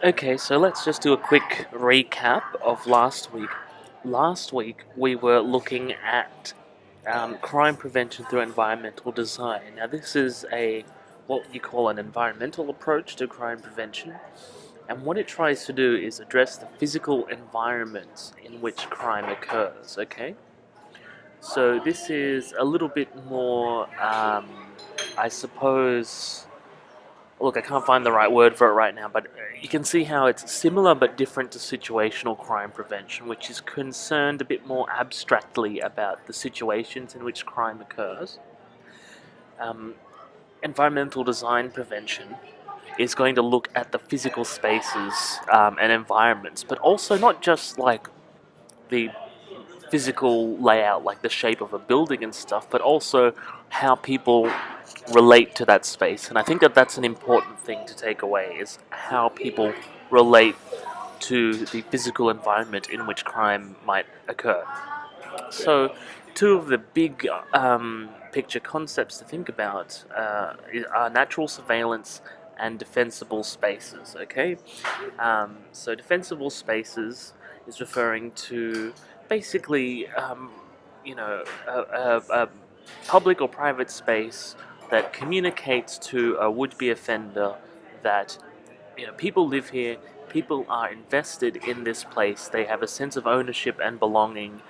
Okay, so let's just do a quick recap of last week. Last week we were looking at crime prevention through environmental design. Now this is a what you call an environmental approach to crime prevention, and what it tries to do is address the physical environments in which crime occurs. Okay, so this is a little bit more, I suppose. Look, I can't find the right word for it right now, but you can see how it's similar but different to situational crime prevention, which is concerned a bit more abstractly about the situations in which crime occurs. Um, Environmental design prevention is going to look at the physical spaces and environments, but also not just like the physical layout, like the shape of a building and stuff, but also how people relate to that space. And I think that that's an important thing to take away is how people relate to the physical environment in which crime might occur. So, two of the big picture concepts to think about are natural surveillance and defensible spaces. Okay, so defensible spaces is referring to basically, a public or private space that communicates to a would-be offender that people live here, people are invested in this place, they have a sense of ownership and belonging.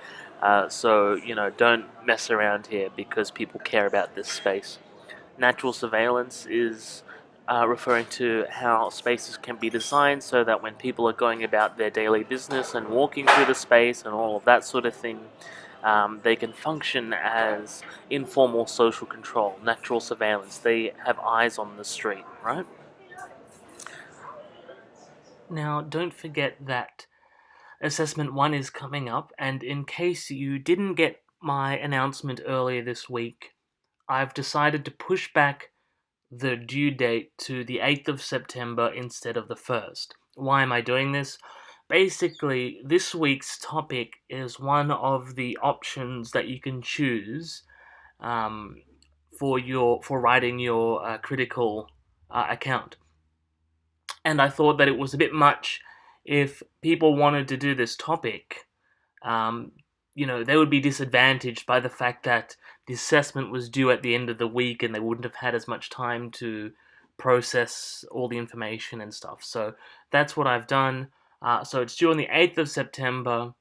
So don't mess around here because people care about this space. Natural surveillance is referring to how spaces can be designed so that when people are going about their daily business and walking through the space and all of that sort of thing, they can function as informal social control, natural surveillance. They have eyes on the street, right? Now, don't forget that Assessment 1 is coming up, and in case you didn't get my announcement earlier this week, I've decided to push back the due date to the 8th of September instead of the 1st. Why am I doing this? Basically, this week's topic is one of the options that you can choose um, for writing your critical account. And I thought that it was a bit much if people wanted to do this topic. Um, they would be disadvantaged by the fact that the assessment was due at the end of the week and they wouldn't have had as much time to process all the information and stuff. So that's what I've done. So it's due on the 8th of September.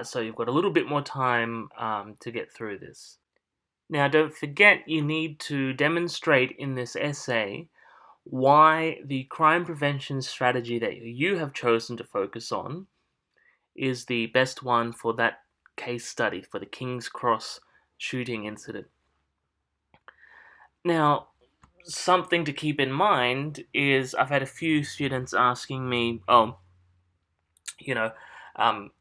So you've got a little bit more time to get through this. Now, don't forget you need to demonstrate in this essay why the crime prevention strategy that you have chosen to focus on is the best one for that case study, for the King's Cross shooting incident. Now, something to keep in mind is I've had a few students asking me, you know, um,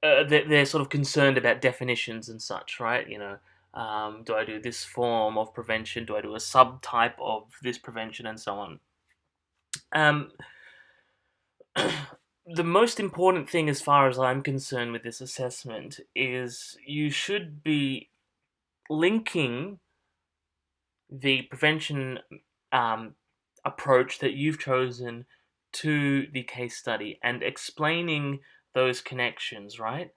they're sort of concerned about definitions and such, right? Do I do this form of prevention? Do I do a subtype of this prevention and so on? Um, the most important thing, as far as I'm concerned, with this assessment is you should be linking the prevention um, approach that you've chosen to the case study and explaining those connections, right?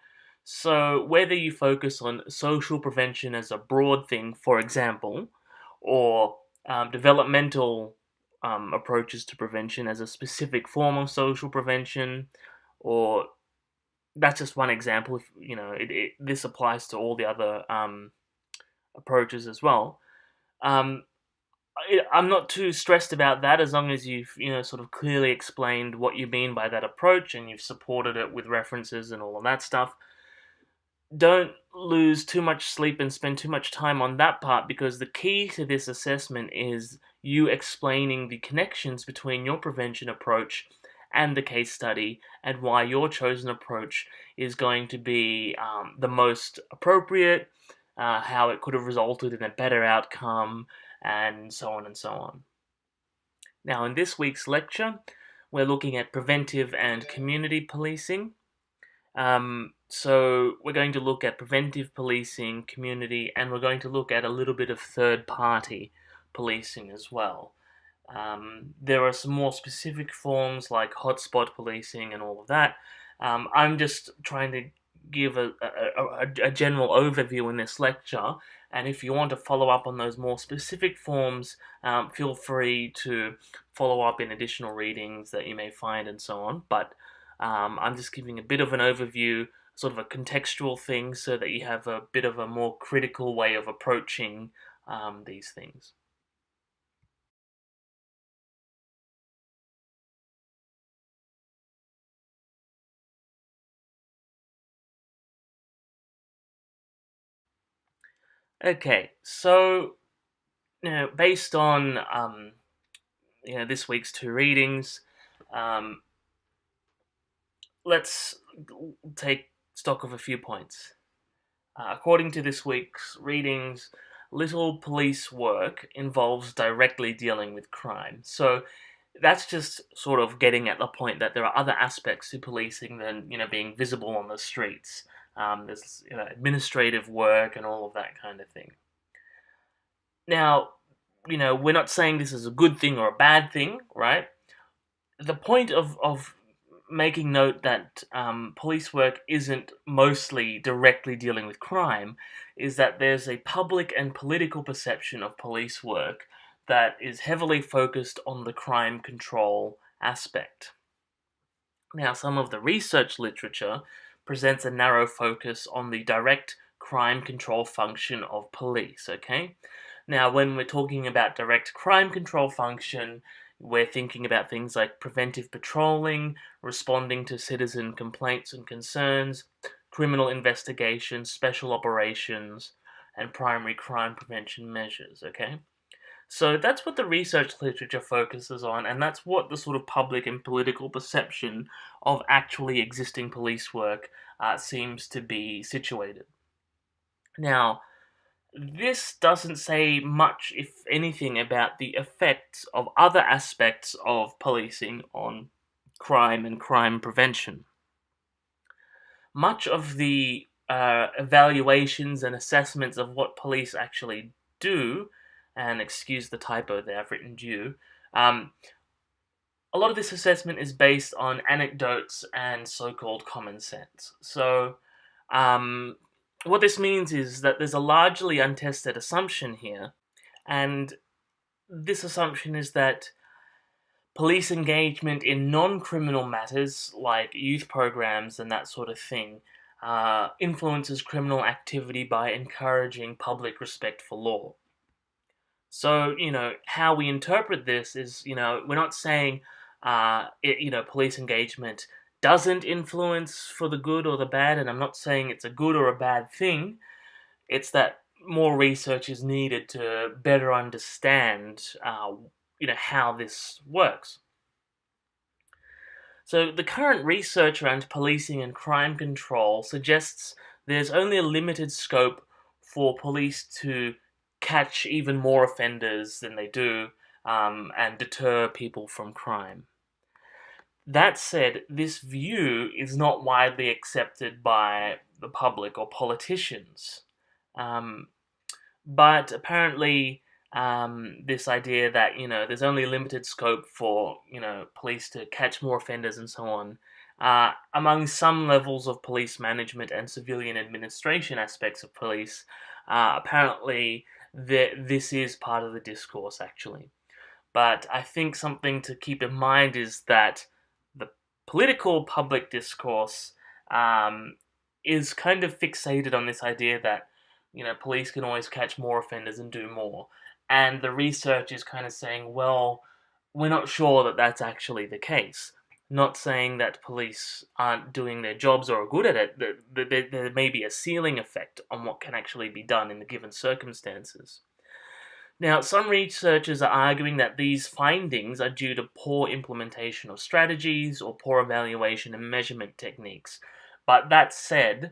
So, whether you focus on social prevention as a broad thing, for example, or developmental approaches to prevention as a specific form of social prevention, or that's just one example. If this applies to all the other approaches as well. Um, I'm not too stressed about that as long as you've sort of clearly explained what you mean by that approach and you've supported it with references and all of that stuff. Don't lose too much sleep and spend too much time on that part, because the key to this assessment is you explaining the connections between your prevention approach and the case study and why your chosen approach is going to be the most appropriate, how it could have resulted in a better outcome, and so on and so on. Now, in this week's lecture, we're looking at preventive and community policing. So we're going to look at preventive policing, community, and we're going to look at a little bit of third-party policing as well. There are some more specific forms like hotspot policing and all of that. I'm just trying to give a general overview in this lecture, and if you want to follow up on those more specific forms, feel free to follow up in additional readings that you may find and so on. But I'm just giving a bit of an overview, sort of a contextual thing, so that you have a bit of a more critical way of approaching these things. Okay, so based on this week's two readings, um, let's take stock of a few points. According to this week's readings, little police work involves directly dealing with crime. So that's just sort of getting at the point that there are other aspects to policing than being visible on the streets. There's administrative work and all of that kind of thing. Now, we're not saying this is a good thing or a bad thing, right? The point of making note that police work isn't mostly directly dealing with crime is that there's a public and political perception of police work that is heavily focused on the crime control aspect. Now, some of the research literature presents a narrow focus on the direct crime control function of police, okay? Now, when we're talking about direct crime control function, we're thinking about things like preventive patrolling, responding to citizen complaints and concerns, criminal investigation, special operations, and primary crime prevention measures, okay? So that's what the research literature focuses on, and that's what the sort of public and political perception of actually existing police work seems to be situated. Now, this doesn't say much, if anything, about the effects of other aspects of policing on crime and crime prevention. Much of the evaluations and assessments of what police actually do, and excuse the typo there, I've written do, a lot of this assessment is based on anecdotes and so-called common sense. So, what this means is that there's a largely untested assumption here, and this assumption is that police engagement in non-criminal matters like youth programs and that sort of thing influences criminal activity by encouraging public respect for law. So, how we interpret this is, we're not saying, police engagement doesn't influence for the good or the bad, and I'm not saying it's a good or a bad thing. It's that more research is needed to better understand, how this works. So, the current research around policing and crime control suggests there's only a limited scope for police to catch even more offenders than they do and deter people from crime. That said, this view is not widely accepted by the public or politicians. Um, but apparently, this idea that there's only limited scope for police to catch more offenders and so on, among some levels of police management and civilian administration aspects of police, apparently this is part of the discourse actually. But I think something to keep in mind is that the political public discourse is kind of fixated on this idea that police can always catch more offenders and do more. And the research is kind of saying, well, we're not sure that that's actually the case. Not saying that police aren't doing their jobs or are good at it. There may be a ceiling effect on what can actually be done in the given circumstances. Now, some researchers are arguing that these findings are due to poor implementation of strategies or poor evaluation and measurement techniques. But that said,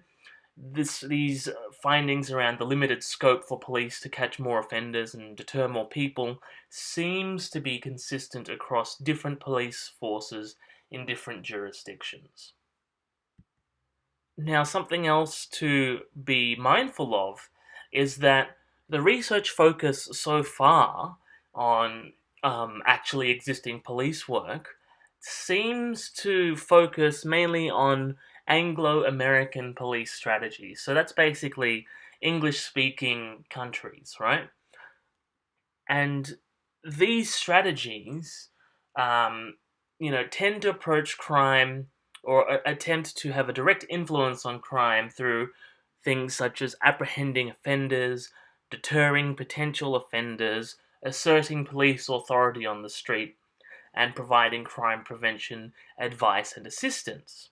these findings around the limited scope for police to catch more offenders and deter more people seems to be consistent across different police forces in different jurisdictions. Now, something else to be mindful of is that the research focus so far on actually existing police work seems to focus mainly on Anglo-American police strategies. So that's basically English-speaking countries, right? And these strategies, um, tend to approach crime or attempt to have a direct influence on crime through things such as apprehending offenders, deterring potential offenders, asserting police authority on the street, and providing crime prevention advice and assistance.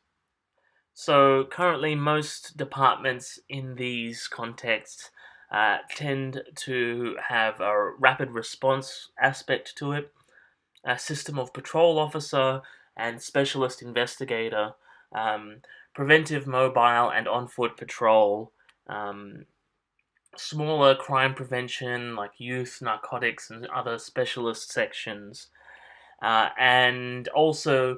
So currently, most departments in these contexts tend to have a rapid response aspect to it, a system of patrol officer and specialist investigator, um, preventive mobile and on foot patrol, um, smaller crime prevention like youth, narcotics, and other specialist sections, and also,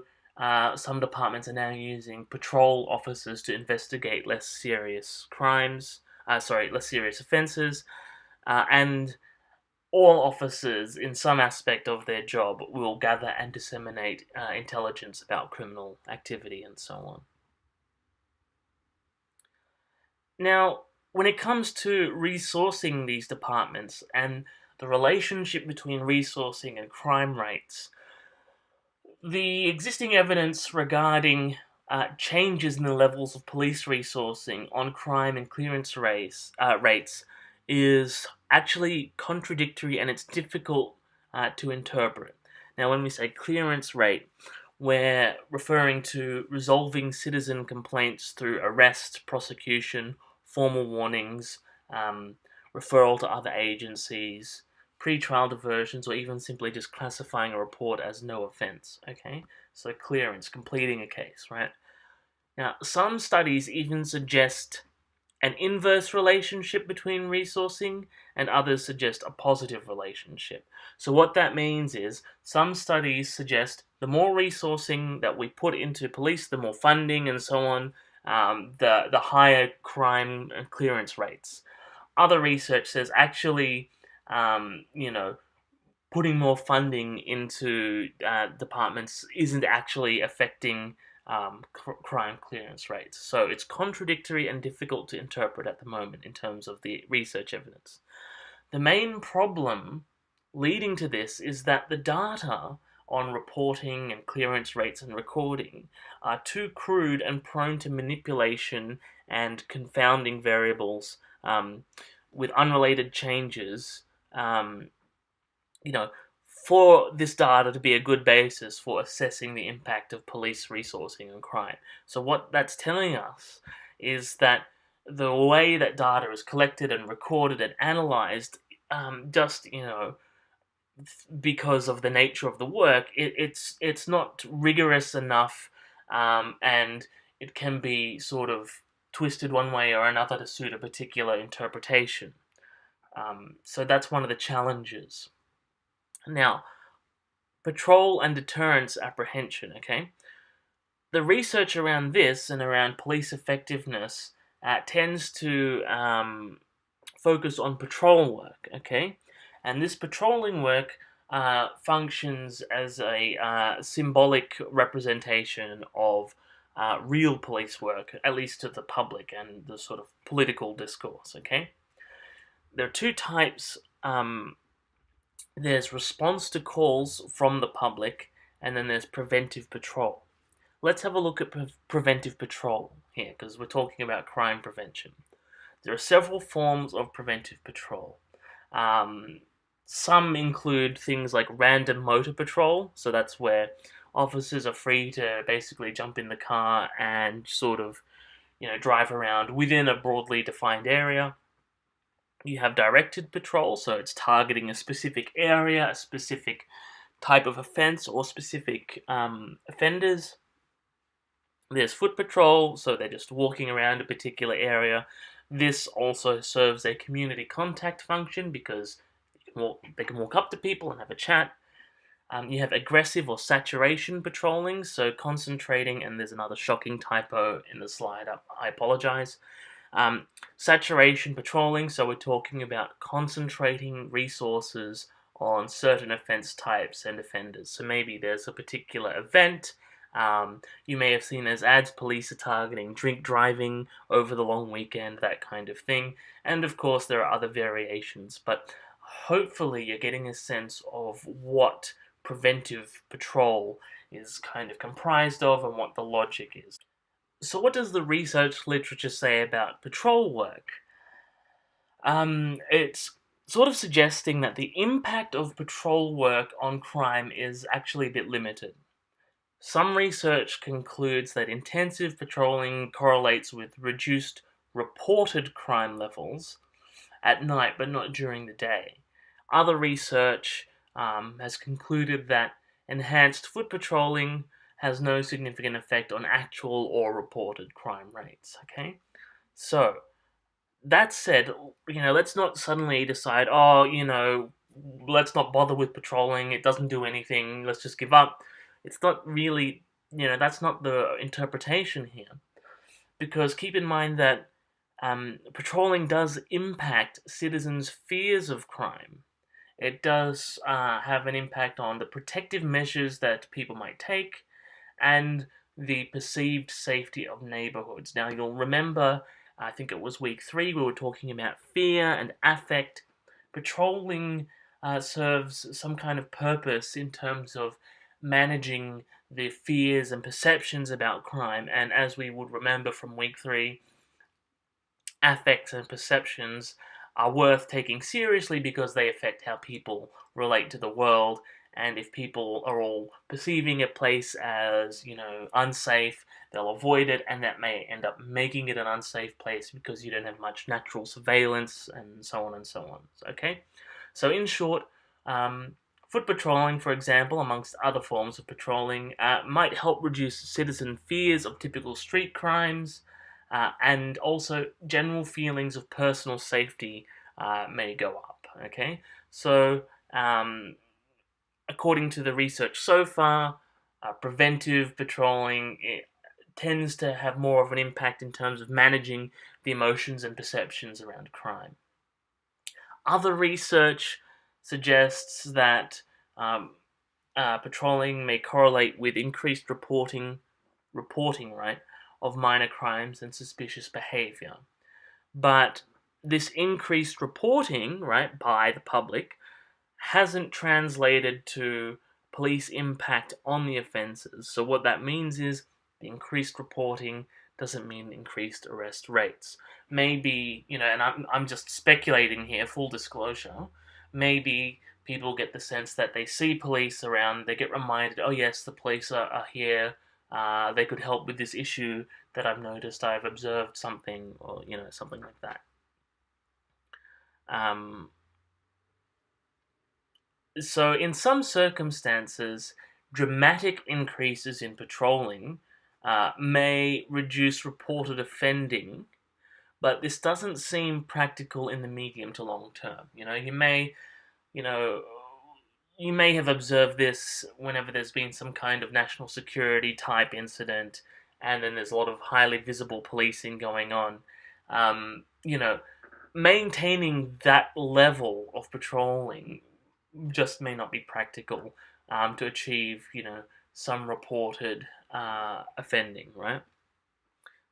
some departments are now using patrol officers to investigate less serious crimes, less serious offences, and all officers, in some aspect of their job, will gather and disseminate intelligence about criminal activity and so on. Now, when it comes to resourcing these departments and the relationship between resourcing and crime rates, the existing evidence regarding changes in the levels of police resourcing on crime and clearance rates is actually contradictory, and it's difficult to interpret. Now, when we say clearance rate, we're referring to resolving citizen complaints through arrest, prosecution, formal warnings, um, referral to other agencies, pre-trial diversions, or even simply just classifying a report as no offense. Okay, so clearance, completing a case, right? Now, some studies even suggest an inverse relationship between resourcing, and others suggest a positive relationship. So, what that means is some studies suggest the more resourcing that we put into police, the more funding and so on, the higher crime clearance rates. Other research says actually, putting more funding into departments isn't actually affecting crime clearance rates. So it's contradictory and difficult to interpret at the moment in terms of the research evidence. The main problem leading to this is that the data on reporting and clearance rates and recording are too crude and prone to manipulation and confounding variables, with unrelated changes, um, you know, for this data to be a good basis for assessing the impact of police resourcing on crime. So what that's telling us is that the way that data is collected and recorded and analyzed, just because of the nature of the work, it's not rigorous enough, and it can be sort of twisted one way or another to suit a particular interpretation. So that's one of the challenges. Now, patrol and deterrence apprehension, okay? The research around this and around police effectiveness tends to focus on patrol work, okay? And this patrolling work functions as a symbolic representation of real police work, at least to the public and the sort of political discourse, okay? There are two types. There's response to calls from the public, and then there's preventive patrol. Let's have a look at preventive patrol here, because we're talking about crime prevention. There are several forms of preventive patrol. Some include things like random motor patrol, so that's where officers are free to basically jump in the car and sort of, drive around within a broadly defined area. You have directed patrol, so it's targeting a specific area, a specific type of offense, or specific offenders. There's foot patrol, so they're just walking around a particular area. This also serves a community contact function because they can walk up to people and have a chat. You have aggressive or saturation patrolling, so concentrating, and there's another shocking typo in the slide, I apologize. Saturation patrolling, so we're talking about concentrating resources on certain offence types and offenders. So maybe there's a particular event. You may have seen as ads police are targeting drink driving over the long weekend, that kind of thing. And of course, there are other variations, but hopefully, you're getting a sense of what preventive patrol is kind of comprised of and what the logic is. So, what does the research literature say about patrol work? It's sort of suggesting that the impact of patrol work on crime is actually a bit limited. Some research concludes that intensive patrolling correlates with reduced reported crime levels at night, but not during the day. Other research has concluded that enhanced foot patrolling has no significant effect on actual or reported crime rates. Okay, so that said, let's not suddenly decide, oh, let's not bother with patrolling. It doesn't do anything. Let's just give up. It's not really, that's not the interpretation here. Because keep in mind that patrolling does impact citizens' fears of crime. It does have an impact on the protective measures that people might take and the perceived safety of neighborhoods. Now, you'll remember, I think it was week 3, we were talking about fear and affect. Patrolling serves some kind of purpose in terms of managing the fears and perceptions about crime. And as we would remember from week 3, affects and perceptions are worth taking seriously because they affect how people relate to the world. And if people are all perceiving a place as, unsafe, they'll avoid it, and that may end up making it an unsafe place because you don't have much natural surveillance, and so on and so on. Okay? So, in short, foot patrolling, for example, amongst other forms of patrolling, might help reduce citizen fears of typical street crimes, and also general feelings of personal safety may go up. Okay, so according to the research so far, preventive patrolling tends to have more of an impact in terms of managing the emotions and perceptions around crime. Other research suggests that patrolling may correlate with increased reporting, right, of minor crimes and suspicious behavior. But this increased reporting, right, by the public hasn't translated to police impact on the offences. So what that means is the increased reporting doesn't mean increased arrest rates. Maybe, and I'm just speculating here, full disclosure, maybe people get the sense that they see police around, they get reminded, oh yes, the police are here, they could help with this issue that I've noticed, I've observed something, or, something like that. So in some circumstances, dramatic increases in patrolling may reduce reported offending, but this doesn't seem practical in the medium to long term. You know, you may have observed this whenever there's been some kind of national security type incident, and then there's a lot of highly visible policing going on. Maintaining that level of patrolling just may not be practical to achieve, some reported offending, right?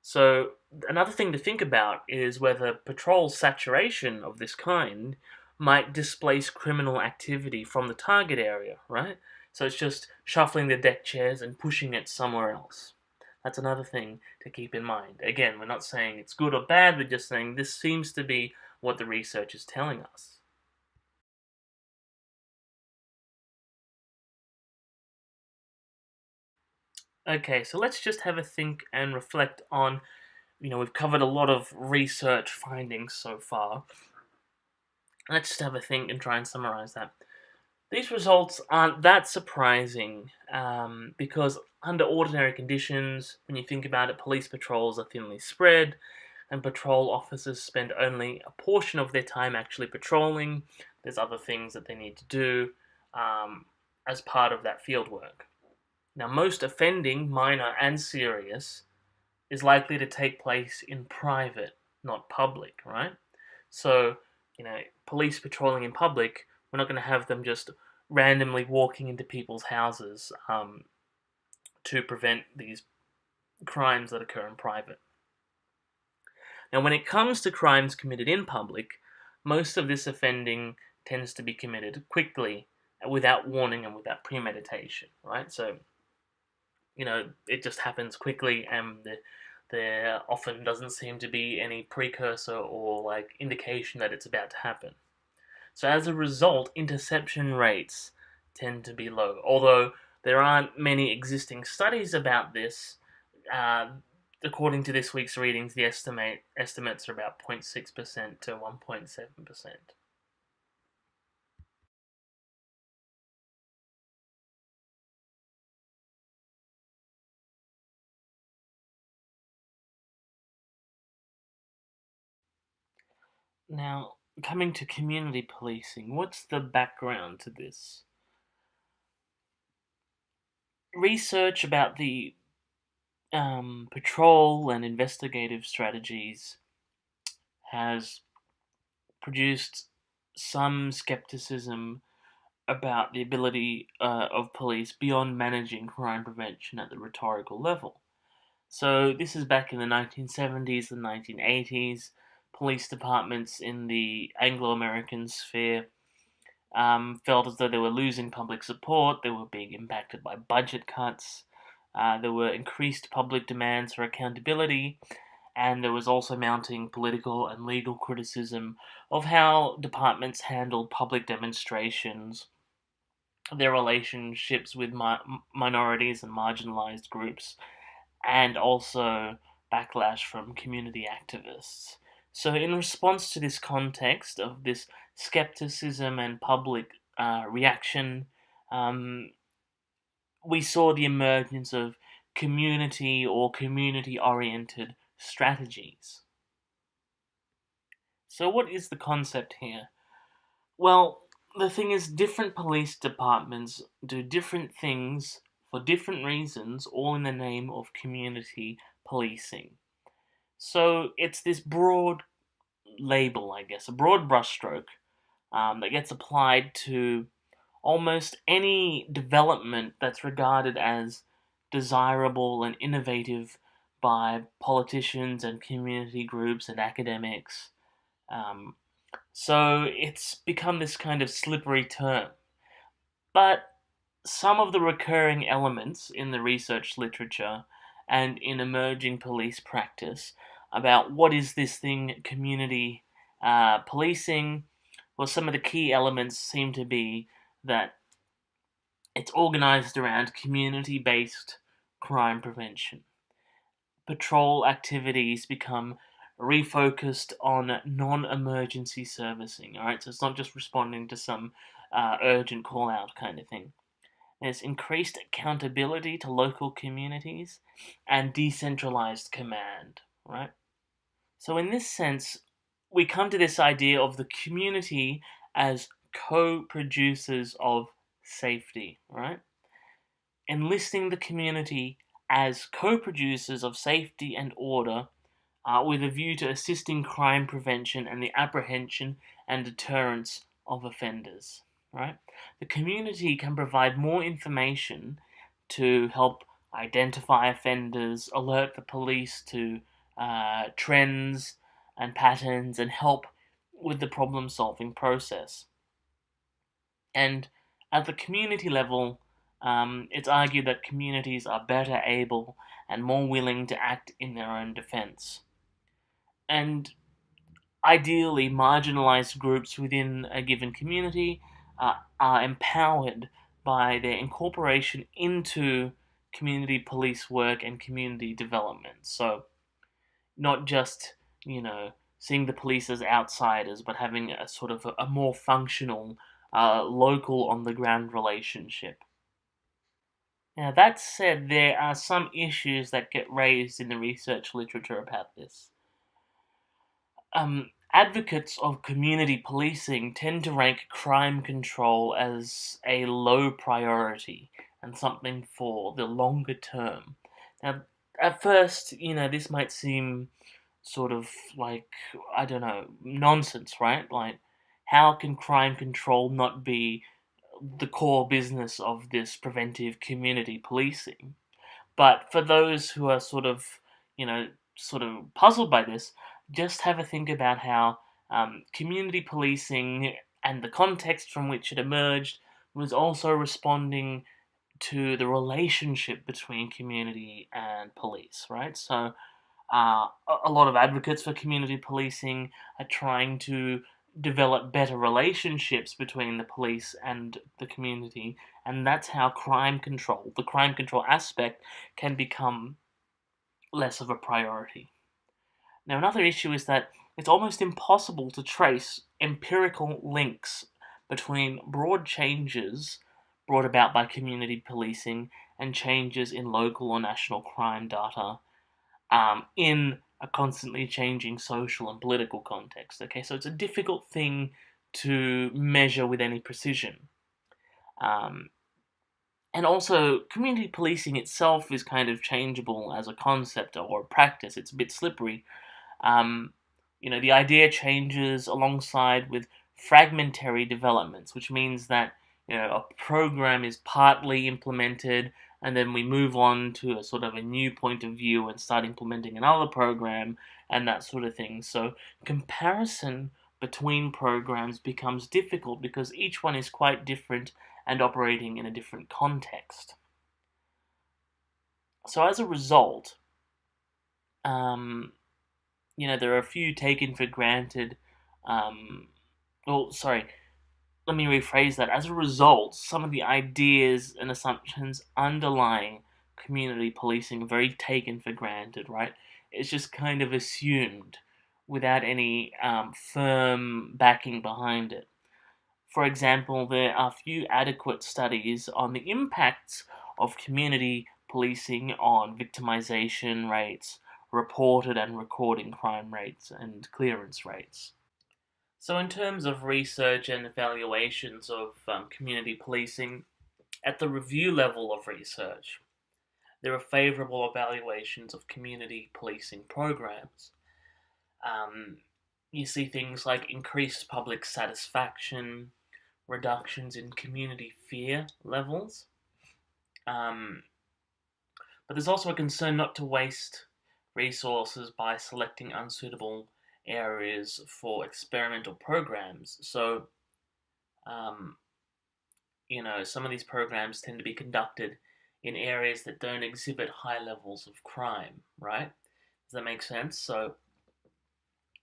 So another thing to think about is whether patrol saturation of this kind might displace criminal activity from the target area, right? So it's just shuffling the deck chairs and pushing it somewhere else. That's another thing to keep in mind. Again, we're not saying it's good or bad, we're just saying this seems to be what the research is telling us. Okay, so let's just have a think and reflect on, we've covered a lot of research findings so far. Let's just have a think and try and summarize that. These results aren't that surprising because under ordinary conditions, when you think about it, police patrols are thinly spread and patrol officers spend only a portion of their time actually patrolling. There's other things that they need to do as part of that field work. Now, most offending, minor and serious, is likely to take place in private, not public, right? So, police patrolling in public, we're We're not going to have them just randomly walking into people's houses to prevent these crimes that occur in private. Now, when it comes to crimes committed in public, most of this offending tends to be committed quickly, without warning and without premeditation, right? So, it just happens quickly, and there often doesn't seem to be any precursor or like indication that it's about to happen. So as a result, interception rates tend to be low. Although there aren't many existing studies about this, uh, according to this week's readings, the estimates are about 0.6% to 1.7%. Now, coming to community policing, what's the background to this? Research about the patrol and investigative strategies has produced some skepticism about the ability of police beyond managing crime prevention at the rhetorical level. So, this is back in the 1970s and 1980s. Police departments in the Anglo American sphere felt as though they were losing public support, they were being impacted by budget cuts, there were increased public demands for accountability, and there was also mounting political and legal criticism of how departments handled public demonstrations, their relationships with minorities and marginalized groups, and also backlash from community activists. So, in response to this context of this skepticism and public reaction, um, we saw the emergence of community or community oriented strategies. So, what is the concept here? Well, the thing is, different police departments do different things for different reasons, all in the name of community policing. So, it's this broad label, I guess, a broad brushstroke that gets applied to almost any development that's regarded as desirable and innovative by politicians and community groups and academics. Um, so it's become this kind of slippery term. But some of the recurring elements in the research literature and in emerging police practice about what is this thing community policing, well, some of the key elements seem to be that it's organized around community based crime prevention. Patrol activities become refocused on non emergency servicing, alright? So it's not just responding to some urgent call out kind of thing. There's increased accountability to local communities and decentralized command, right? So, in this sense, we come to this idea of the community as co producers of safety, right? Enlisting the community as co producers of safety and order with a view to assisting crime prevention and the apprehension and deterrence of offenders, right? The community can provide more information to help identify offenders, alert the police to trends and patterns, and help with the problem solving process. And at the community level, it's argued that communities are better able and more willing to act in their own defense. And ideally, marginalized groups within a given community are empowered by their incorporation into community police work and community development. So, not just, seeing the police as outsiders, but having a sort of a more functional, local on the ground relationship. Now, that said, there are some issues that get raised in the research literature about this. Advocates of community policing tend to rank crime control as a low priority and something for the longer term. Now, at first, this might seem sort of like, I don't know, nonsense, right? Like, how can crime control not be the core business of this preventive community policing? But for those who are sort of puzzled by this, just have a think about how community policing and the context from which it emerged was also responding to the relationship between community and police, right? So, a lot of advocates for community policing are trying to develop better relationships between the police and the community, and that's how the crime control aspect, can become less of a priority. Now, another issue is that it's almost impossible to trace empirical links between broad changes brought about by community policing and changes in local or national crime data in a constantly changing social and political context. Okay, so it's a difficult thing to measure with any precision. Um, and also, community policing itself is kind of changeable as a concept or a practice. It's a bit slippery. Um, the idea changes alongside with fragmentary developments, which means that a program is partly implemented, and then we move on to a sort of a new point of view and start implementing another program and that sort of thing. So comparison between programs becomes difficult because each one is quite different and operating in a different context. So as a result, there are a few taken for granted. Sorry, let me rephrase that. As a result, some of the ideas and assumptions underlying community policing are very taken for granted, right? It's just kind of assumed without any firm backing behind it. For example, there are few adequate studies on the impacts of community policing on victimization rates, reported and recording crime rates, and clearance rates. So, in terms of research and evaluations of community policing, at the review level of research, there are favourable evaluations of community policing programs. You see things like increased public satisfaction, reductions in community fear levels. But there's also a concern not to waste resources by selecting unsuitable areas for experimental programs. So, um, some of these programs tend to be conducted in areas that don't exhibit high levels of crime, right? Does that make sense? So,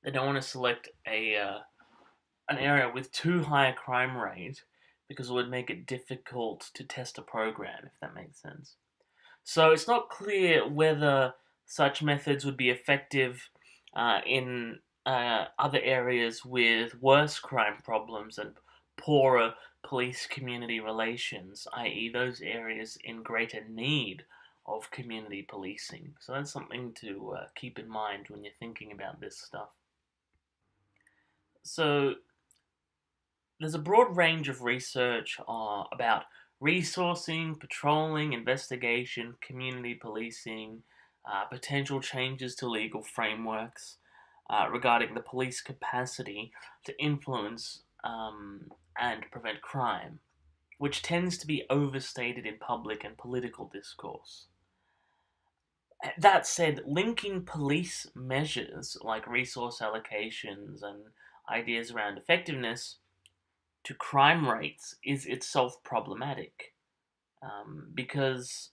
they don't want to select an area with too high a crime rate because it would make it difficult to test a program, if that makes sense. So it's not clear whether such methods would be effective in other areas with worse crime problems and poorer police-community relations, i.e., those areas in greater need of community policing. So that's something to keep in mind when you're thinking about this stuff. So there's a broad range of research about resourcing, patrolling, investigation, community policing, potential changes to legal frameworks regarding the police capacity to influence and prevent crime, which tends to be overstated in public and political discourse. That said, linking police measures like resource allocations and ideas around effectiveness to crime rates is itself problematic because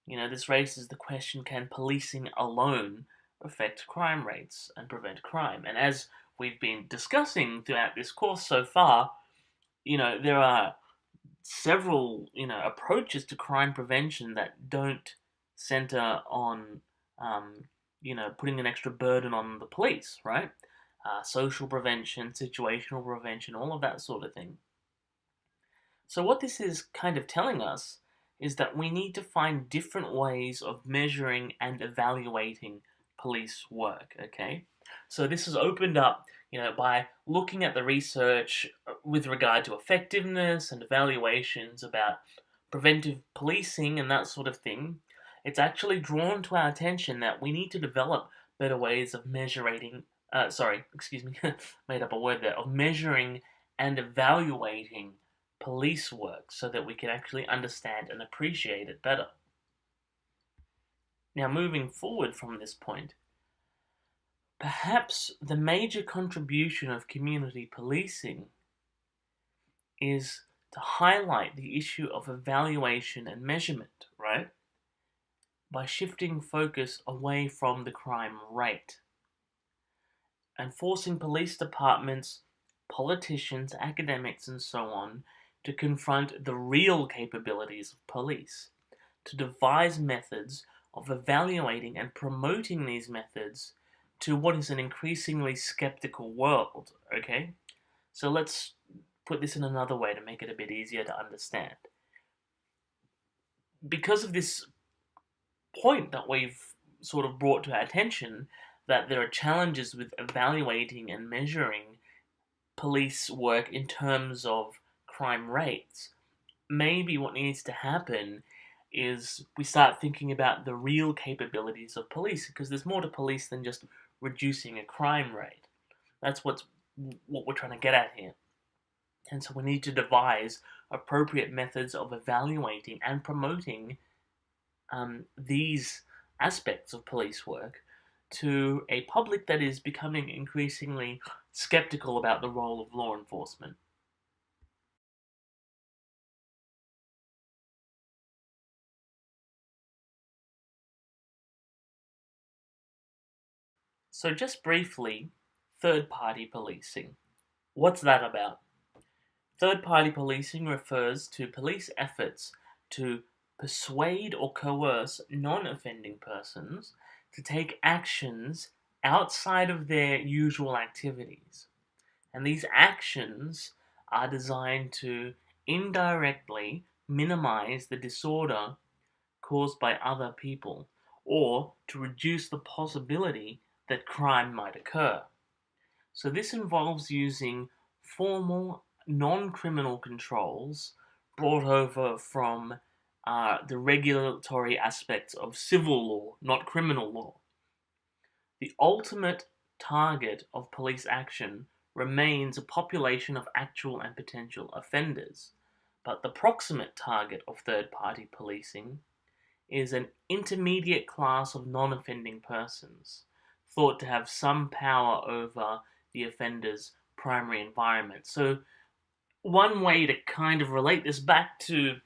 this raises the question: can policing alone affect crime rates and prevent crime? And as we've been discussing throughout this course so far, there are several approaches to crime prevention that don't center on putting an extra burden on the police, right? Social prevention, situational prevention, all of that sort of thing. So, what this is kind of telling us is that we need to find different ways of measuring and evaluating police work, okay? So, this has opened up, by looking at the research with regard to effectiveness and evaluations about preventive policing and that sort of thing. It's actually drawn to our attention that we need to develop better ways of measuring, made up a word there, of measuring and evaluating police work so that we can actually understand and appreciate it better. Now, moving forward from this point, perhaps the major contribution of community policing is to highlight the issue of evaluation and measurement, right? By shifting focus away from the crime rate and forcing police departments, politicians, academics, and so on to confront the real capabilities of police, to devise methods of evaluating and promoting these methods to what is an increasingly skeptical world, okay? So let's put this in another way to make it a bit easier to understand. Because of this point that we've sort of brought to our attention, that there are challenges with evaluating and measuring police work in terms of crime rates, maybe what needs to happen is we start thinking about the real capabilities of police, because there's more to police than just reducing a crime rate. That's what we're trying to get at here. And so we need to devise appropriate methods of evaluating and promoting these aspects of police work to a public that is becoming increasingly skeptical about the role of law enforcement. So, just briefly, third party policing. What's that about? Third party policing refers to police efforts to persuade or coerce non offending persons to take actions outside of their usual activities. And these actions are designed to indirectly minimize the disorder caused by other people or to reduce the possibility that crime might occur. So, this involves using formal non criminal controls brought over from the regulatory aspects of civil law, not criminal law. The ultimate target of police action remains a population of actual and potential offenders, but the proximate target of third party policing is an intermediate class of non offending persons, thought to have some power over the offender's primary environment. So, one way to kind of relate this back to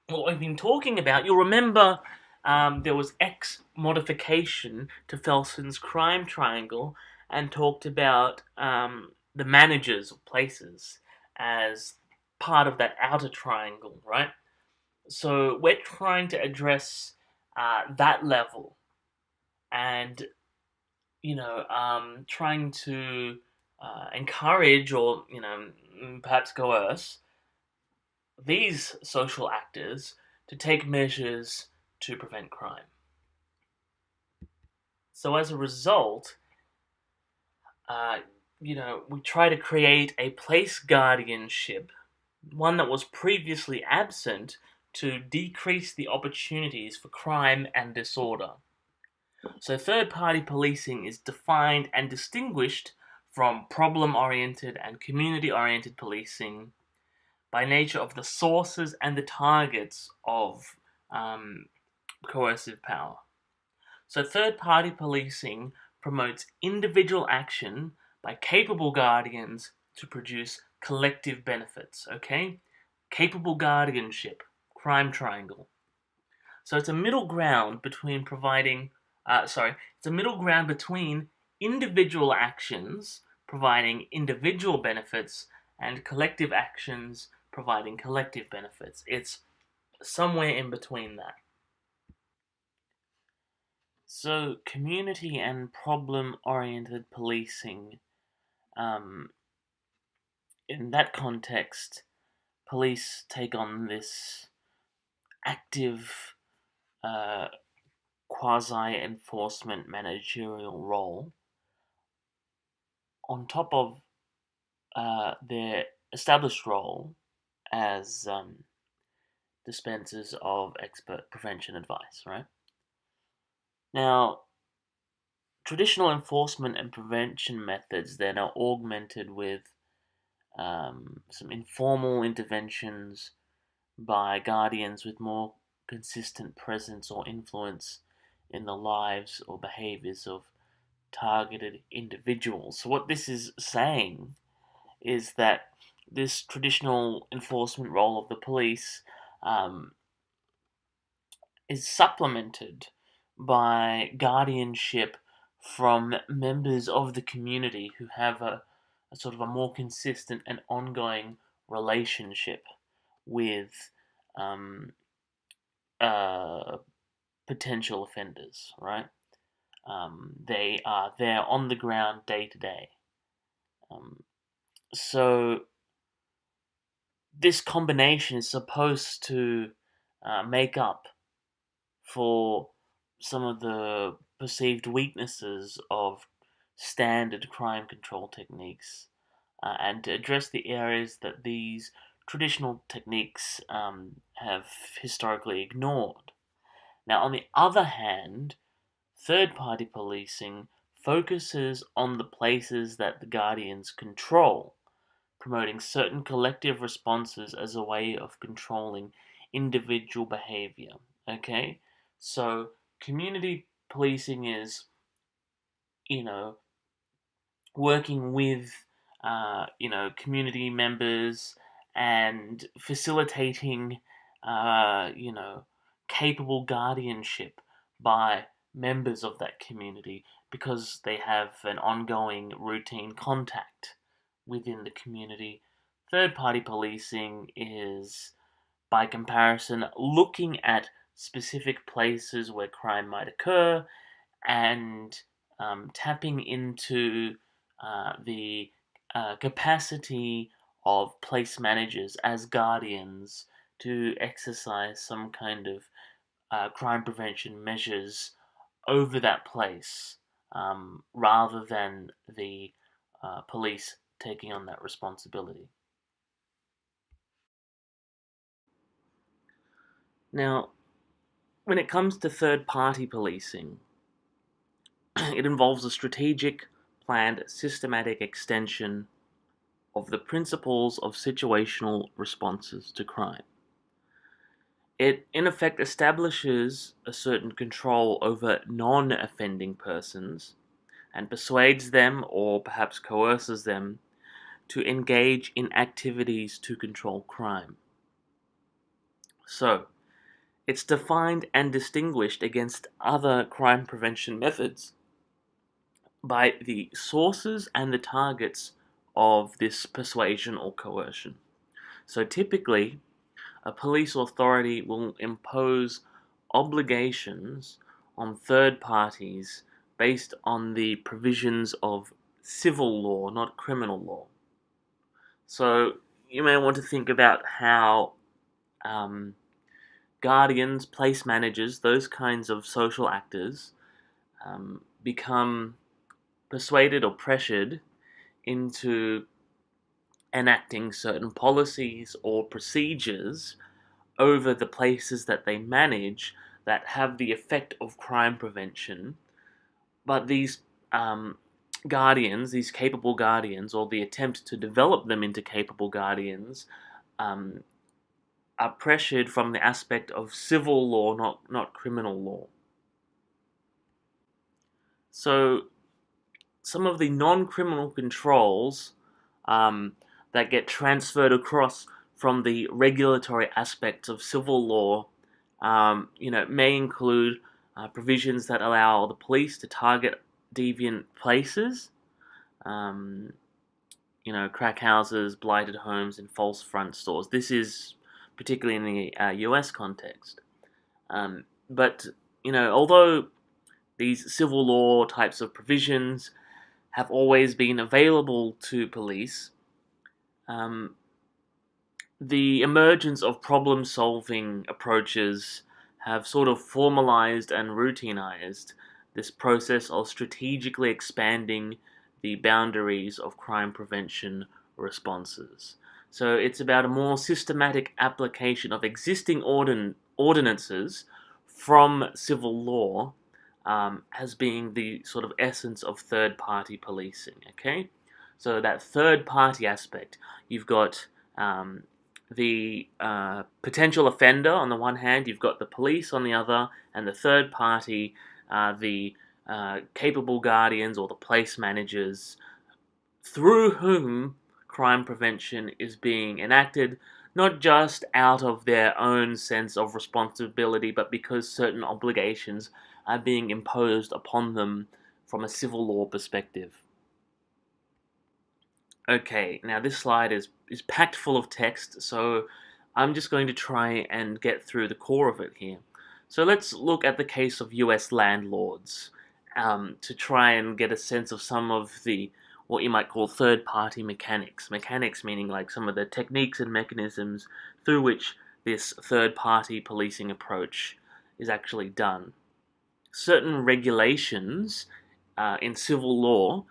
what we've been talking about, you'll remember there was X modification to Felson's crime triangle and talked about the managers of places as part of that outer triangle, right? So we're trying to address that level and, trying to encourage or, perhaps coerce these social actors to take measures to prevent crime. So as a result, uh, we try to create a place guardianship, one that was previously absent, to decrease the opportunities for crime and disorder. So third party policing is defined and distinguished from problem oriented and community oriented policing by nature of the sources and the targets of coercive power. So, third party policing promotes individual action by capable guardians to produce collective benefits, okay? Capable guardianship, crime triangle. So, it's a middle ground between it's a middle ground between individual actions providing individual benefits and collective actions providing collective benefits. It's somewhere in between that. So, community and problem oriented policing, um, in that context, police take on this active uh, quasi enforcement managerial role on top of their established role as dispensers of expert prevention advice, right? Now, traditional enforcement and prevention methods then are augmented with some informal interventions by guardians with more consistent presence or influence in the lives or behaviors of targeted individuals. So, what this is saying is that this traditional enforcement role of the police um, is supplemented by guardianship from members of the community who have a sort of a more consistent and ongoing relationship with um, uh, potential offenders, right? They are there on the ground day to day. So this combination is supposed to make up for some of the perceived weaknesses of standard crime control techniques and to address the areas that these traditional techniques have historically ignored. Now, on the other hand, third party policing focuses on the places that the guardians control, promoting certain collective responses as a way of controlling individual behavior. Okay? So, community policing is, you know, working with, community members and facilitating, you know, capable guardianship by members of that community because they have an ongoing routine contact within the community. Third party policing is, by comparison, looking at specific places where crime might occur and tapping into the capacity of place managers as guardians to exercise some kind of crime prevention measures over that place rather than the police taking on that responsibility. Now, when it comes to third party policing, it involves a strategic, planned, systematic extension of the principles of situational responses to crime. It, in effect, establishes a certain control over non offending persons and persuades them or perhaps coerces them to engage in activities to control crime. So, it's defined and distinguished against other crime prevention methods by the sources and the targets of this persuasion or coercion. So typically, a police authority will impose obligations on third parties based on the provisions of civil law, not criminal law. So you may want to think about how um, guardians, place managers, those kinds of social actors become persuaded or pressured into enacting certain policies or procedures over the places that they manage that have the effect of crime prevention. But these guardians, these capable guardians, or the attempt to develop them into capable guardians, um, are pressured from the aspect of civil law, not criminal law. So some of the non-criminal controls um, that get transferred across from the regulatory aspects of civil law, may include provisions that allow the police to target deviant places, um, crack houses, blighted homes, and false front stores. This is particularly in the US context. But, although these civil law types of provisions have always been available to police, the emergence of problem solving approaches have sort of formalized and routinized this process of strategically expanding the boundaries of crime prevention responses. So it's about a more systematic application of existing ordinances from civil law as being the sort of essence of third party policing. Okay? So that third party aspect, you've got the potential offender on the one hand, you've got the police on the other, and the third party, the capable guardians or the place managers, through whom crime prevention is being enacted, not just out of their own sense of responsibility, but because certain obligations are being imposed upon them from a civil law perspective. Okay, now this slide is packed full of text, so I'm just going to try and get through the core of it here. So let's look at the case of US landlords to try and get a sense of some of the what you might call third-party mechanics. Mechanics meaning like some of the techniques and mechanisms through which this third-party policing approach is actually done. Certain regulations in civil law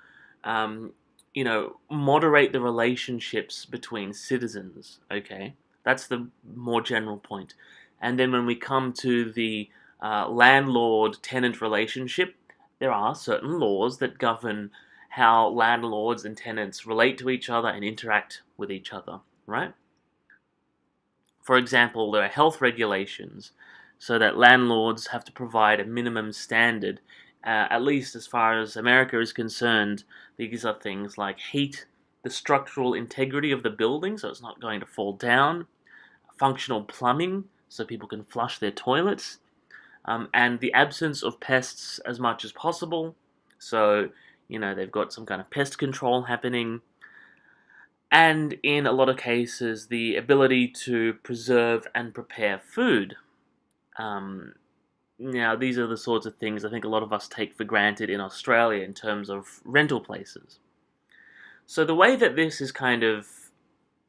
moderate the relationships between citizens, okay? That's the more general point. And then when we come to the landlord-tenant relationship, there are certain laws that govern how landlords and tenants relate to each other and interact with each other, right? For example, there are health regulations so that landlords have to provide a minimum standard. At least as far as America is concerned, these are things like heat, the structural integrity of the building so it's not going to fall down, functional plumbing so people can flush their toilets, and the absence of pests as much as possible. So, they've got some kind of pest control happening. And in a lot of cases, the ability to preserve and prepare food. Now, these are the sorts of things I think a lot of us take for granted in Australia in terms of rental places. So the way that this is kind of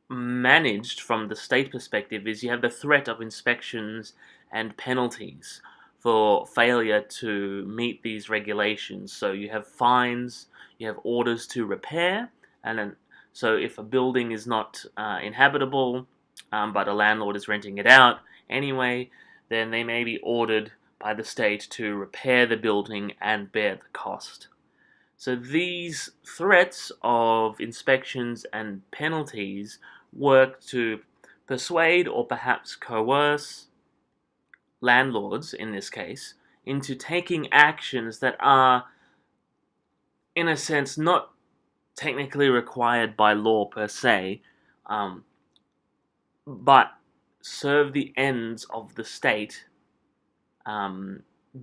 managed from the state perspective is you have the threat of inspections and penalties for failure to meet these regulations. So you have fines, you have orders to repair, and then so if a building is not inhabitable, but a landlord is renting it out anyway, then they may be ordered by the state to repair the building and bear the cost. So these threats of inspections and penalties work to persuade or perhaps coerce landlords, in this case, into taking actions that are, in a sense, not technically required by law per se, but serve the ends of the state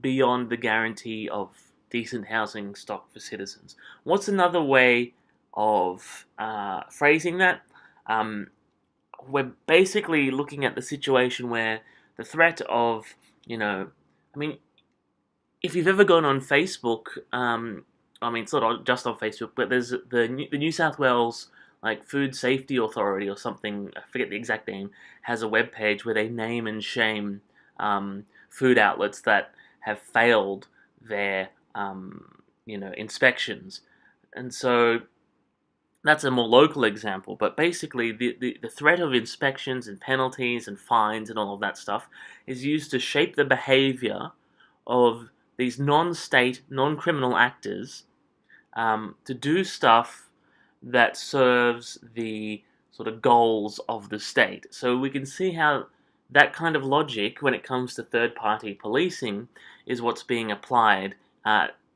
beyond the guarantee of decent housing stock for citizens. What's another way of phrasing that? We're basically looking at the situation where the threat of, if you've ever gone on Facebook, it's not just on Facebook, but there's the New South Wales Food Safety Authority or something, I forget the exact name, has a webpage where they name and shame food outlets that have failed their inspections. And so that's a more local example, but basically the threat of inspections and penalties and fines and all of that stuff is used to shape the behavior of these non-state, non-criminal actors to do stuff that serves the sort of goals of the state. So we can see how that kind of logic, when it comes to third-party policing, is what's being applied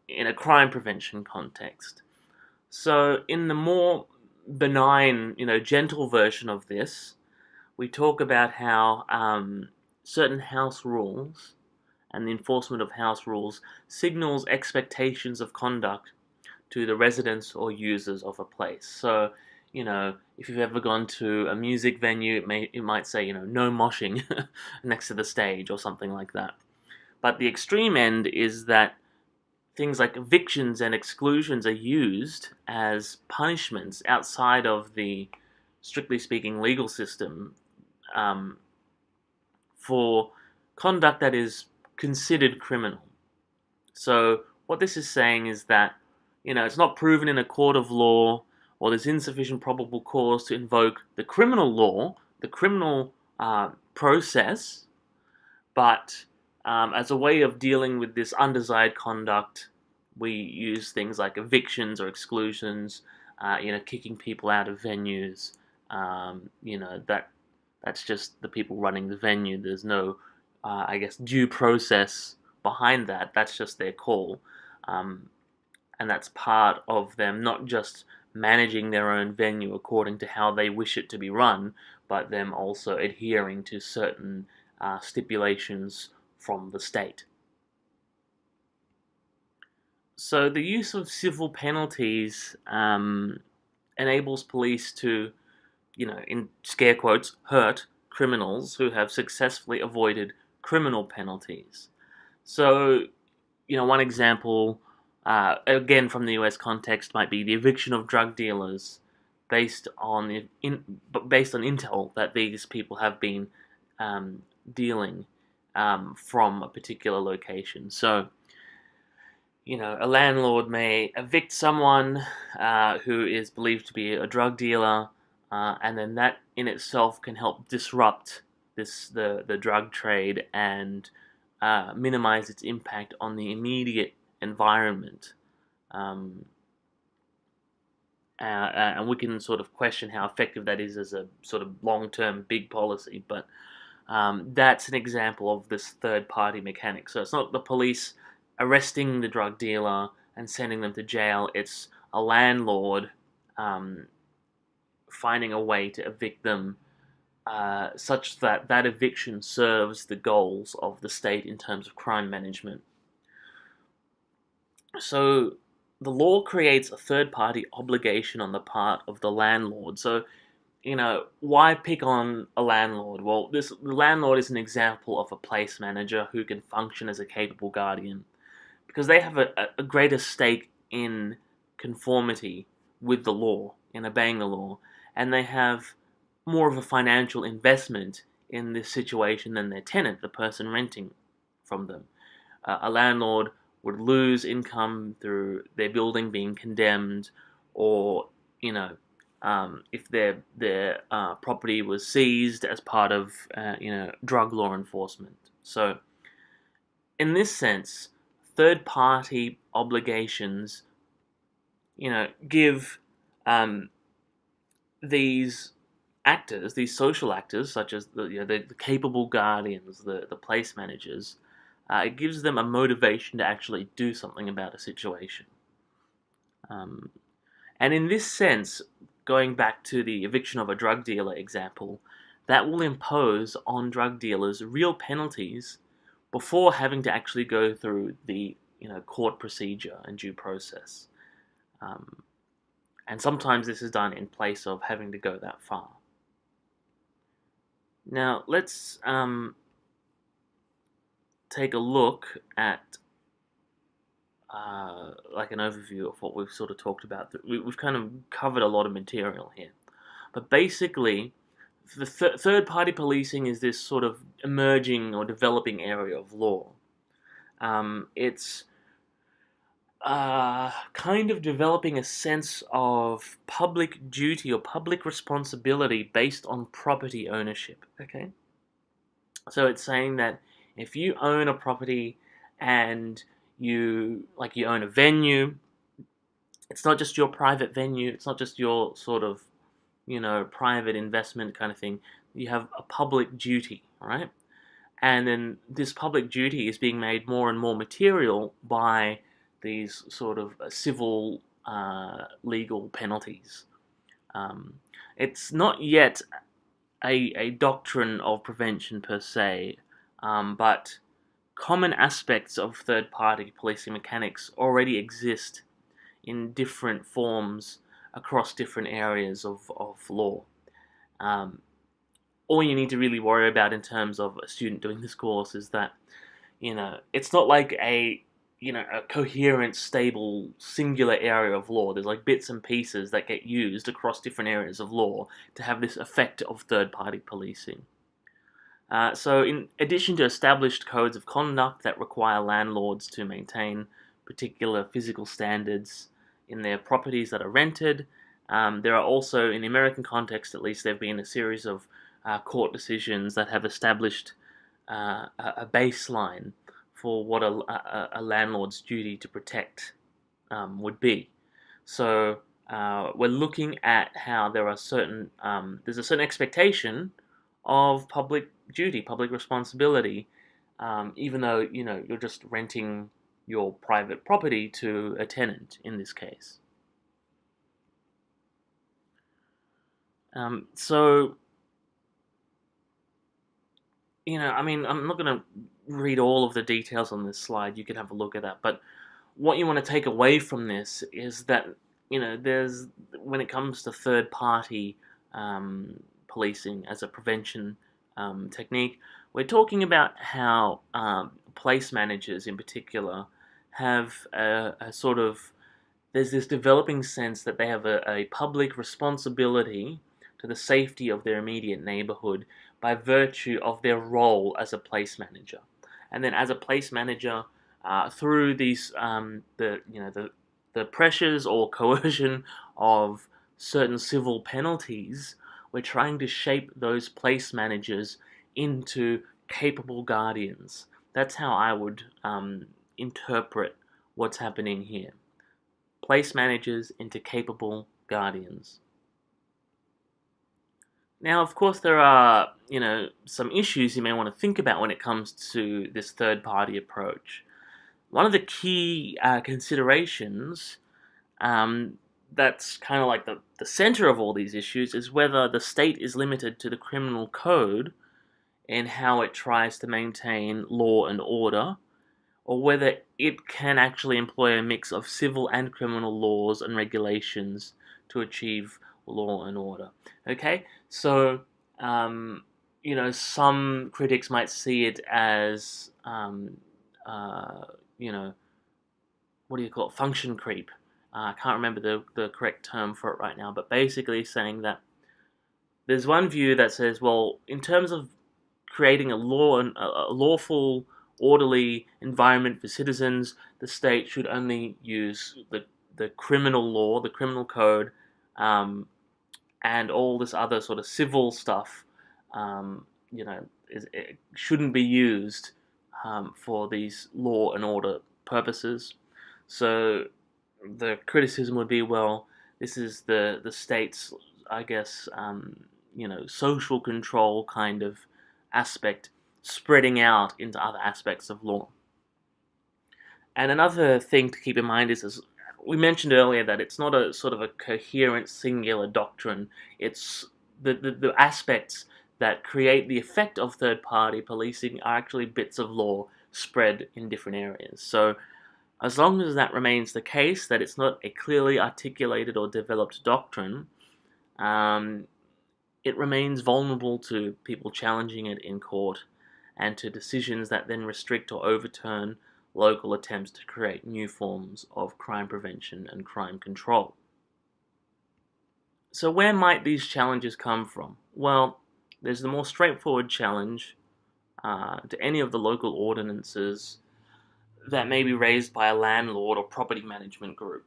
in a crime prevention context. So in the more benign, gentle version of this, we talk about how certain house rules and the enforcement of house rules signals expectations of conduct to the residents or users of a place. So, if you've ever gone to a music venue, it might say, no moshing next to the stage or something like that. But the extreme end is that things like evictions and exclusions are used as punishments outside of the, strictly speaking, legal system for conduct that is considered criminal. So what this is saying is that, it's not proven in a court of law, or there's insufficient probable cause to invoke the criminal law, the criminal process, but as a way of dealing with this undesired conduct, we use things like evictions or exclusions kicking people out of venues. That's just the people running the venue. There's no, I guess, due process behind that. That's just their call, um, and that's part of them not just managing their own venue according to how they wish it to be run, but them also adhering to certain stipulations from the state. So the use of civil penalties enables police to, in scare quotes, hurt criminals who have successfully avoided criminal penalties. So, one example, again from the US context, might be the eviction of drug dealers based on based on intel that these people have been dealing from a particular location. So, a landlord may evict someone who is believed to be a drug dealer, and then that in itself can help disrupt the drug trade and minimize its impact on the immediate environment. And we can sort of question how effective that is as a sort of long-term big policy, but that's an example of this third-party mechanic. So it's not the police arresting the drug dealer and sending them to jail. It's a landlord finding a way to evict them such that that eviction serves the goals of the state in terms of crime management. So the law creates a third-party obligation on the part of the landlord. So, why pick on a landlord? Well, the landlord is an example of a place manager who can function as a capable guardian because they have a greater stake in conformity with the law, in obeying the law, and they have more of a financial investment in this situation than their tenant, the person renting from them. A landlord would lose income through their building being condemned, or if their property was seized as part of drug law enforcement. So, in this sense, third-party obligations, give these actors, these social actors, such as the capable guardians, the place managers, it gives them a motivation to actually do something about a situation. And in this sense, going back to the eviction of a drug dealer example, that will impose on drug dealers real penalties before having to actually go through the court procedure and due process. And sometimes this is done in place of having to go that far. Now, let's take a look at like an overview of what we've sort of talked about. We've kind of covered a lot of material here. But basically, the third-party policing is this sort of emerging or developing area of law. It's kind of developing a sense of public duty or public responsibility based on property ownership. Okay, so it's saying that if you own a property and you own a venue, it's not just your private venue. It's not just your sort of private investment kind of thing. You have a public duty, right? And then this public duty is being made more and more material by these sort of civil legal penalties. It's not yet a doctrine of prevention per se, but common aspects of third-party policing mechanics already exist in different forms across different areas of law. All you need to really worry about in terms of a student doing this course is that, it's not like a coherent, stable, singular area of law. There's like bits and pieces that get used across different areas of law to have this effect of third-party policing. So in addition to established codes of conduct that require landlords to maintain particular physical standards in their properties that are rented, there are also, in the American context at least, there have been a series of court decisions that have established a baseline for what a landlord's duty to protect would be. So we're looking at how there are certain there's a certain expectation of public duty, public responsibility, even though you're just renting your private property to a tenant in this case. So I mean, I'm not going to read all of the details on this slide. You can have a look at that. But what you want to take away from this is that there's when it comes to third party policing as a prevention technique, we're talking about how place managers in particular have a sort of there's this developing sense that they have a public responsibility to the safety of their immediate neighborhood by virtue of their role as a place manager. And then as a place manager, through these the pressures or coercion of certain civil penalties, we're trying to shape those place managers into capable guardians. That's how I would interpret what's happening here. Place managers into capable guardians. Now, of course, there are, some issues you may want to think about when it comes to this third-party approach. One of the key considerations that's kind of like the center of all these issues is whether the state is limited to the criminal code in how it tries to maintain law and order, or whether it can actually employ a mix of civil and criminal laws and regulations to achieve law and order. Okay, so some critics might see it as what do you call it? Function creep. I can't remember the correct term for it right now, but basically saying that there's one view that says, well, in terms of creating a lawful, orderly environment for citizens, the state should only use the criminal law, the criminal code, and all this other sort of civil stuff, it shouldn't be used for these law and order purposes. So the criticism would be, well, this is the state's, I guess, social control kind of aspect spreading out into other aspects of law. And another thing to keep in mind is, as we mentioned earlier, that it's not a sort of a coherent singular doctrine. It's the aspects that create the effect of third-party policing are actually bits of law spread in different areas. So as long as that remains the case, that it's not a clearly articulated or developed doctrine, it remains vulnerable to people challenging it in court and to decisions that then restrict or overturn local attempts to create new forms of crime prevention and crime control. So where might these challenges come from? Well, there's the more straightforward challenge to any of the local ordinances that may be raised by a landlord or property management group.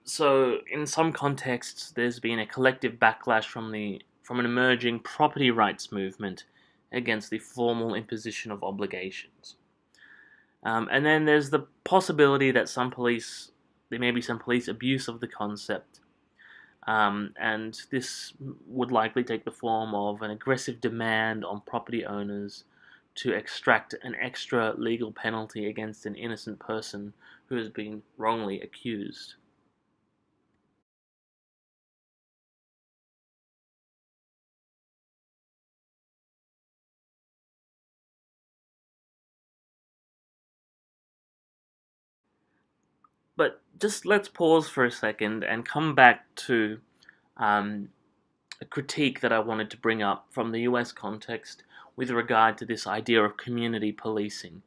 So in some contexts, there's been a collective backlash from an emerging property rights movement against the formal imposition of obligations. And then there's the possibility that there may be some police abuse of the concept, and this would likely take the form of an aggressive demand on property owners to extract an extra legal penalty against an innocent person who has been wrongly accused. But just let's pause for a second and come back to a critique that I wanted to bring up from the US context with regard to this idea of community policing.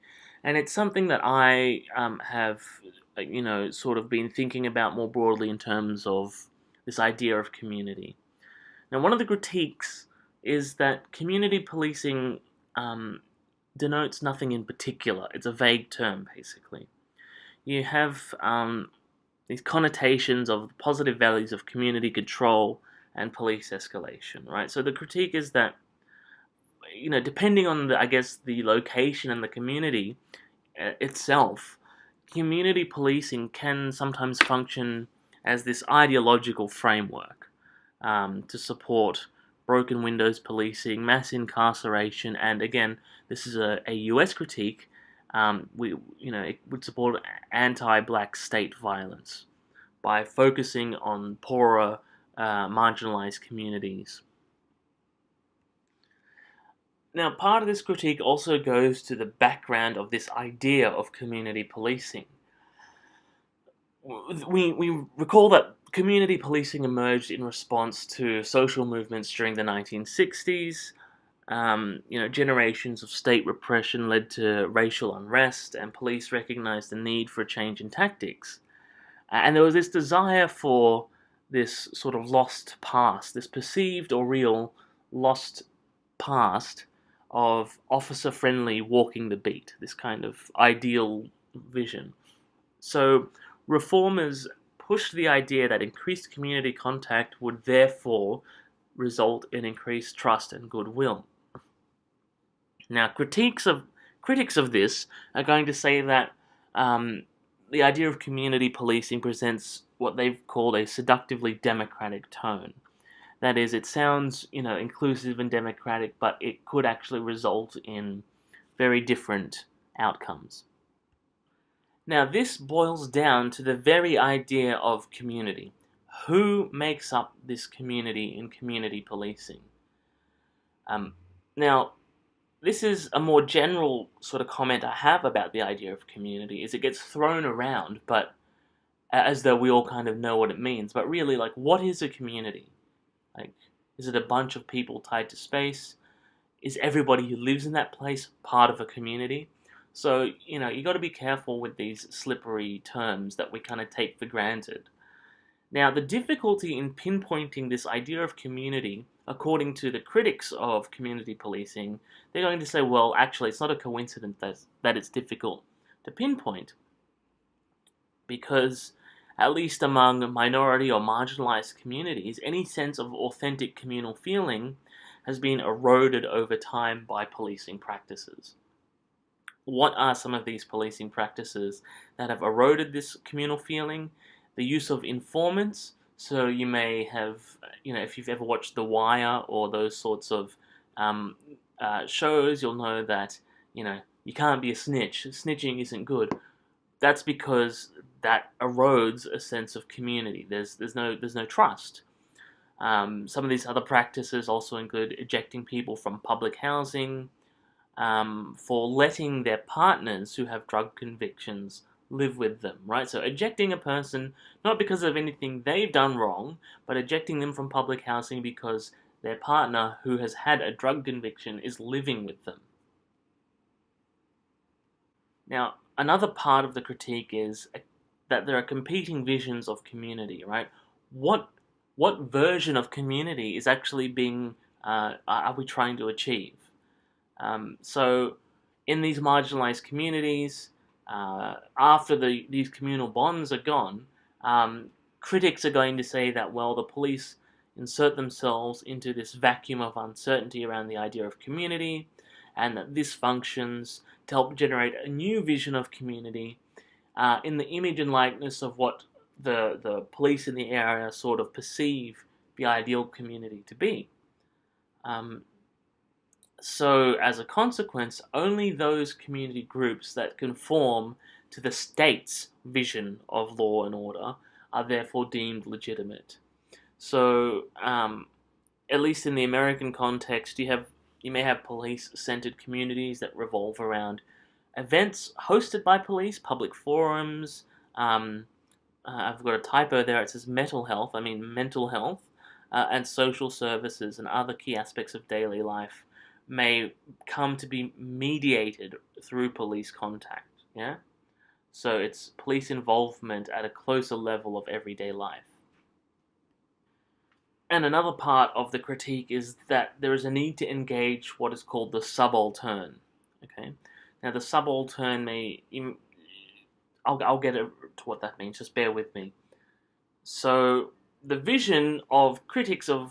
And it's something that I have, sort of been thinking about more broadly in terms of this idea of community. Now, one of the critiques is that community policing denotes nothing in particular. It's a vague term, basically. You have these connotations of positive values of community control and police escalation, right? So the critique is that, depending on the location and the community itself, community policing can sometimes function as this ideological framework to support broken windows policing, mass incarceration, and again, this is a US critique. It would support anti-black state violence by focusing on poorer, marginalized communities. Now, part of this critique also goes to the background of this idea of community policing. We recall that community policing emerged in response to social movements during the 1960s. Generations of state repression led to racial unrest, and police recognized the need for a change in tactics. And there was this desire for this sort of lost past, this perceived or real lost past of officer-friendly walking the beat, this kind of ideal vision. So reformers pushed the idea that increased community contact would therefore result in increased trust and goodwill. Now, critics of this are going to say that the idea of community policing presents what they've called a seductively democratic tone. That is, it sounds, inclusive and democratic, but it could actually result in very different outcomes. Now, this boils down to the very idea of community. Who makes up this community in community policing? Now, this is a more general sort of comment I have about the idea of community, is it gets thrown around, but as though we all kind of know what it means. But really, what is a community? Is it a bunch of people tied to space? Is everybody who lives in that place part of a community? So, you got to be careful with these slippery terms that we kind of take for granted. Now, the difficulty in pinpointing this idea of community, according to the critics of community policing, they're going to say, well, actually, it's not a coincidence that it's difficult to pinpoint, because at least among minority or marginalized communities, any sense of authentic communal feeling has been eroded over time by policing practices. What are some of these policing practices that have eroded this communal feeling? The use of informants. So you may have, if you've ever watched The Wire or those sorts of shows, you'll know that, you can't be a snitch. Snitching isn't good. That's because that erodes a sense of community. There's no trust. Some of these other practices also include ejecting people from public housing, for letting their partners who have drug convictions live with them, right? So ejecting a person, not because of anything they've done wrong, but ejecting them from public housing because their partner who has had a drug conviction is living with them. Now, another part of the critique is that there are competing visions of community, right? What version of community is actually are we trying to achieve? So in these marginalized communities, after these communal bonds are gone, critics are going to say that, well, the police insert themselves into this vacuum of uncertainty around the idea of community, and that this functions to help generate a new vision of community in the image and likeness of what the police in the area sort of perceive the ideal community to be. So, as a consequence, only those community groups that conform to the state's vision of law and order are therefore deemed legitimate. So, at least in the American context, you may have police-centered communities that revolve around events hosted by police, public forums. I've got a typo there. It says mental health, and social services and other key aspects of daily life may come to be mediated through police contact, yeah? So it's police involvement at a closer level of everyday life. And another part of the critique is that there is a need to engage what is called the subaltern, okay? Now the subaltern I'll get to what that means, just bear with me. So the vision of critics of,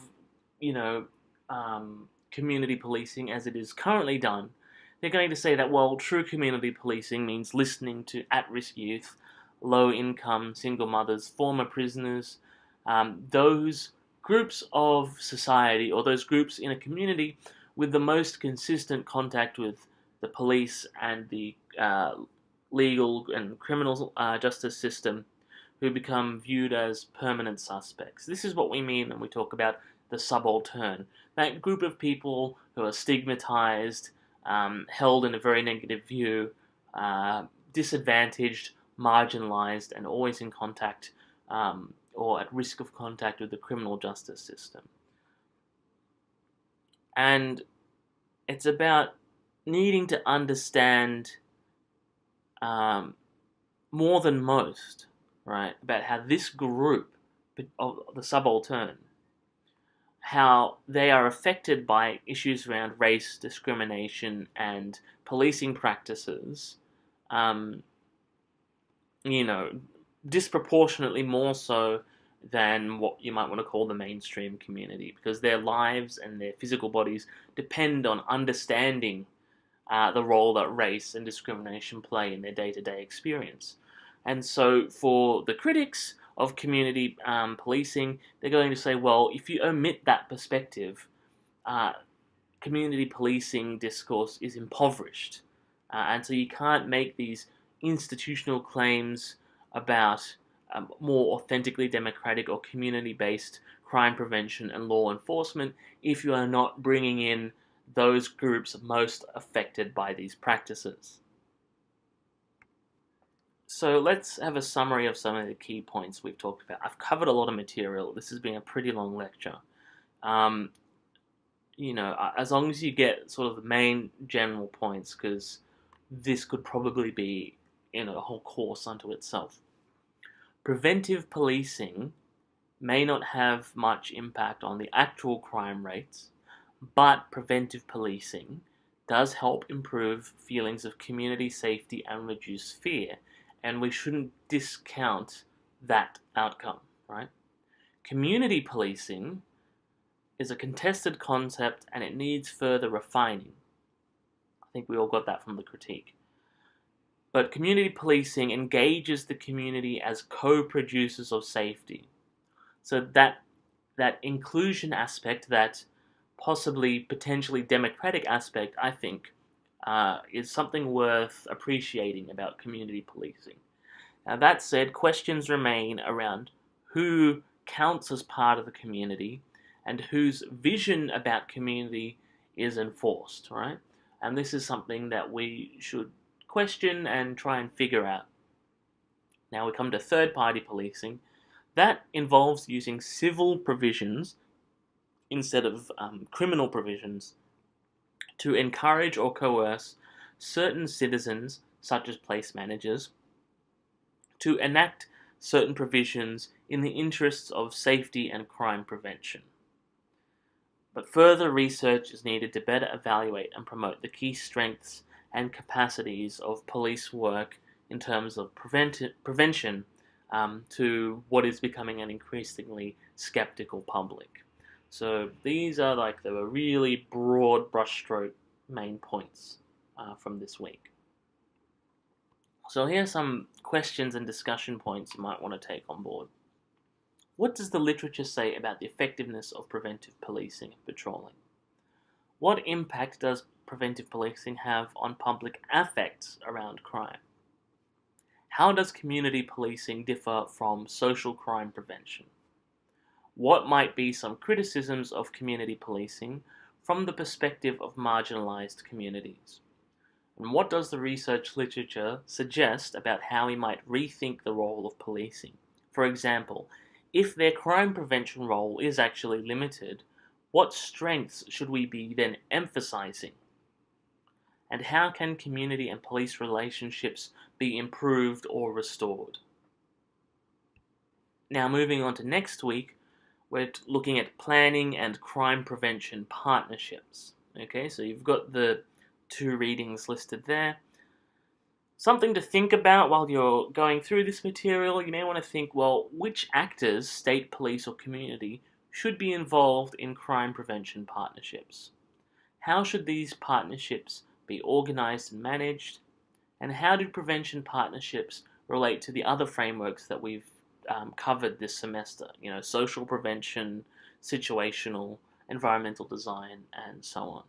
community policing as it is currently done, they're going to say that, well, true community policing means listening to at-risk youth, low-income single mothers, former prisoners, those groups of society or those groups in a community with the most consistent contact with the police and the legal and criminal justice system, who become viewed as permanent suspects. This is what we mean when we talk about the subaltern. That group of people who are stigmatized, held in a very negative view, disadvantaged, marginalized, and always in contact or at risk of contact with the criminal justice system. And it's about needing to understand more than most, right, about how this group of the subaltern, how they are affected by issues around race, discrimination, and policing practices, disproportionately more so than what you might want to call the mainstream community, because their lives and their physical bodies depend on understanding the role that race and discrimination play in their day-to-day experience. And so for the critics of community policing, they're going to say, well, if you omit that perspective, community policing discourse is impoverished. And so you can't make these institutional claims about more authentically democratic or community-based crime prevention and law enforcement if you are not bringing in those groups most affected by these practices. So let's have a summary of some of the key points we've talked about. I've covered a lot of material. This has been a pretty long lecture. As long as you get sort of the main general points, because this could probably be a whole course unto itself. Preventive policing may not have much impact on the actual crime rates, but preventive policing does help improve feelings of community safety and reduce fear, and we shouldn't discount that outcome, right? Community policing is a contested concept and it needs further refining. I think we all got that from the critique. But community policing engages the community as co-producers of safety. So that inclusion aspect, that possibly potentially democratic aspect, I think, is something worth appreciating about community policing. Now, that said, questions remain around who counts as part of the community and whose vision about community is enforced, right? And this is something that we should question and try and figure out. Now we come to third-party policing. That involves using civil provisions instead of criminal provisions to encourage or coerce certain citizens, such as place managers, to enact certain provisions in the interests of safety and crime prevention. But further research is needed to better evaluate and promote the key strengths and capacities of police work in terms of prevention to what is becoming an increasingly skeptical public. So these are like the really broad brushstroke main points from this week. So here are some questions and discussion points you might want to take on board. What does the literature say about the effectiveness of preventive policing and patrolling? What impact does preventive policing have on public affects around crime? How does community policing differ from social crime prevention? What might be some criticisms of community policing from the perspective of marginalized communities? And what does the research literature suggest about how we might rethink the role of policing? For example, if their crime prevention role is actually limited, what strengths should we be then emphasizing? And how can community and police relationships be improved or restored? Now, moving on to next week, we're looking at planning and crime prevention partnerships. Okay, so you've got the 2 readings listed there. Something to think about while you're going through this material. You may want to think, well, which actors, state, police, or community, should be involved in crime prevention partnerships? How should these partnerships be organized and managed? And how do prevention partnerships relate to the other frameworks that we've covered this semester. Social prevention, situational, environmental design, and so on.